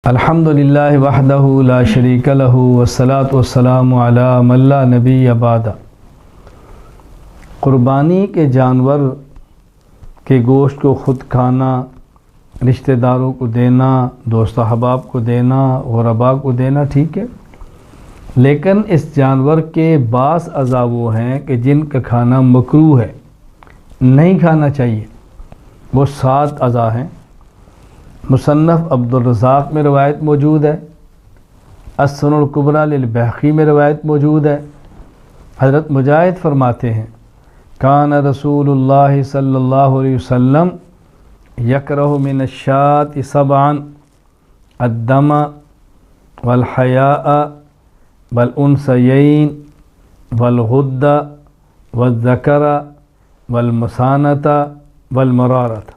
الحمدللہ وحدہ لا شریک لہ والصلاة والسلام علی من لا نبی بعد۔ قربانی کے جانور کے گوشت کو خود کھانا، رشتہ داروں کو دینا، دوست احباب کو دینا، غرباء کو دینا ٹھیک ہے، لیکن اس جانور کے بعض اعضاء وہ ہیں کہ جن کا کھانا مکروہ ہے، نہیں کھانا چاہیے۔ وہ 7 اعضاء ہیں۔ مصنف عبد الرزاق میں روایت موجود ہے، السنن الکبریٰ للبیہقی میں روایت موجود ہے۔ حضرت مجاہد فرماتے ہیں کان رسول اللہ صلی اللہ علیہ وسلم یکرہ من الشاة 7 الدم والحیاء والانثیین والغد والذکر والمسانۃ والمرارۃ،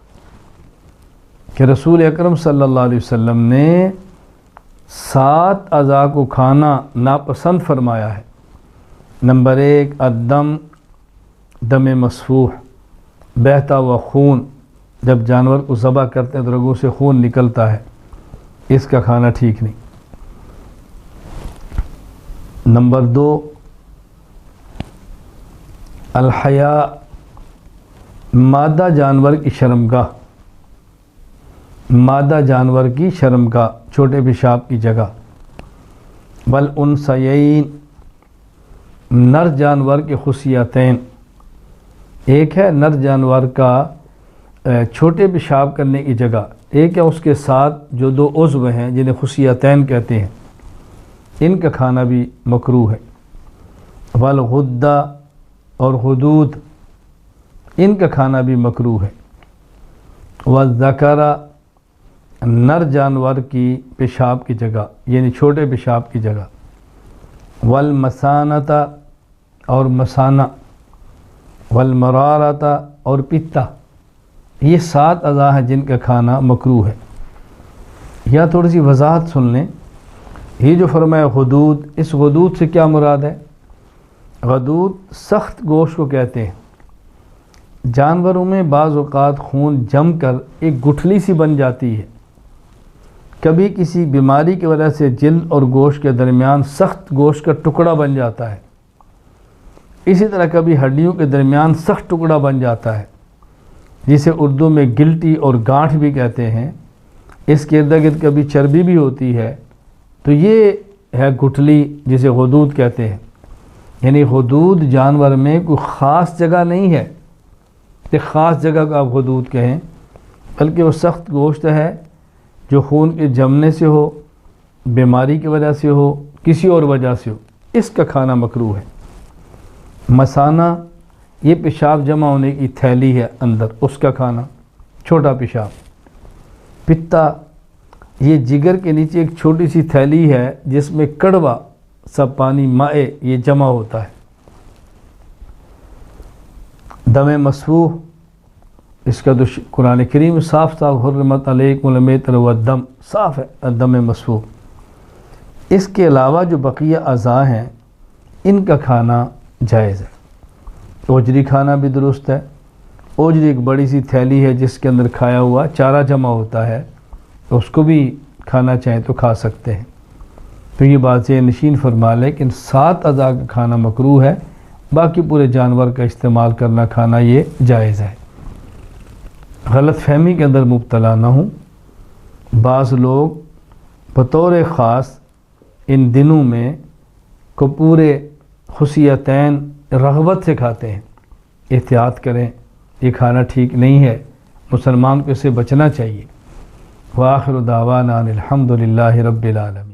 کہ رسول اکرم صلی اللہ علیہ وسلم نے 7 اعضاء کو کھانا ناپسند فرمایا ہے۔ نمبر 1 الدم، دم مسفوح، بہتا ہوا خون۔ جب جانور کو ذبح کرتے ہیں تو رگوں سے خون نکلتا ہے، اس کا کھانا ٹھیک نہیں۔ نمبر 2 الحیاء، مادہ جانور کی شرمگاہ، مادہ جانور کی شرمگاہ، چھوٹے پیشاب کی جگہ۔ والانثیین، نر جانور کے خصیتین۔ ایک ہے نر جانور کا چھوٹے پیشاب کرنے کی جگہ، ایک ہے اس کے ساتھ جو 2 عضو ہیں جنہیں خصیتین کہتے ہیں، ان کا کھانا بھی مکروہ ہے۔ والغدہ، اور غدود، ان کا کھانا بھی مکروہ ہے۔ والذکر، نر جانور کی پیشاب کی جگہ یعنی چھوٹے پیشاب کی جگہ۔ والمسانۃ، اور مسانہ۔ والمرارۃ، اور پتا۔ یہ 7 اعضاء ہیں جن کا کھانا مکروہ ہے۔ یا تھوڑی سی وضاحت سن لیں، یہ جو فرمایا غدود، اس غدود سے کیا مراد ہے؟ غدود سخت گوشت کو کہتے ہیں۔ جانوروں میں بعض اوقات خون جم کر ایک گٹھلی سی بن جاتی ہے، کبھی کسی بیماری کی وجہ سے جلد اور گوشت کے درمیان سخت گوشت کا ٹکڑا بن جاتا ہے، اسی طرح کبھی ہڈیوں کے درمیان سخت ٹکڑا بن جاتا ہے، جسے اردو میں گلٹی اور گانٹھ بھی کہتے ہیں۔ اس کے ارد گرد کبھی چربی بھی ہوتی ہے، تو یہ ہے گٹھلی جسے غدود کہتے ہیں۔ یعنی غدود جانور میں کوئی خاص جگہ نہیں ہے کہ خاص جگہ کو آپ غدود کہیں، بلکہ وہ سخت گوشت ہے جو خون کے جمنے سے ہو، بیماری کی وجہ سے ہو، کسی اور وجہ سے ہو، اس کا کھانا مکروہ ہے۔ مسانہ، یہ پیشاب جمع ہونے کی تھیلی ہے اندر، اس کا کھانا، چھوٹا پیشاب۔ پتا، یہ جگر کے نیچے ایک چھوٹی سی تھیلی ہے جس میں کڑوا سب پانی مائع یہ جمع ہوتا ہے۔ دم مسفوح، اس کا تو قرآن کریم صاف حرمت علیکم المیتۃ والدم، صاف ہے دم مسفوح۔ اس کے علاوہ جو بقیہ اعضاء ہیں ان کا کھانا جائز ہے۔ اوجری کھانا بھی درست ہے۔ اوجری ایک بڑی سی تھیلی ہے جس کے اندر کھایا ہوا چارہ جمع ہوتا ہے، تو اس کو بھی کھانا چاہیں تو کھا سکتے ہیں۔ تو یہ بات یہ نشین فرما لے کہ 7 اعضاء کا کھانا مکروہ ہے، باقی پورے جانور کا استعمال کرنا کھانا یہ جائز ہے۔ غلط فہمی کے اندر مبتلا نہ ہوں۔ بعض لوگ بطور خاص ان دنوں میں کو پورے خصیتین رغبت سے کھاتے ہیں، احتیاط کریں، یہ کھانا ٹھیک نہیں ہے، مسلمان کو اس سے بچنا چاہیے۔ وآخر دعوانا ان الحمد للہ رب العالمین۔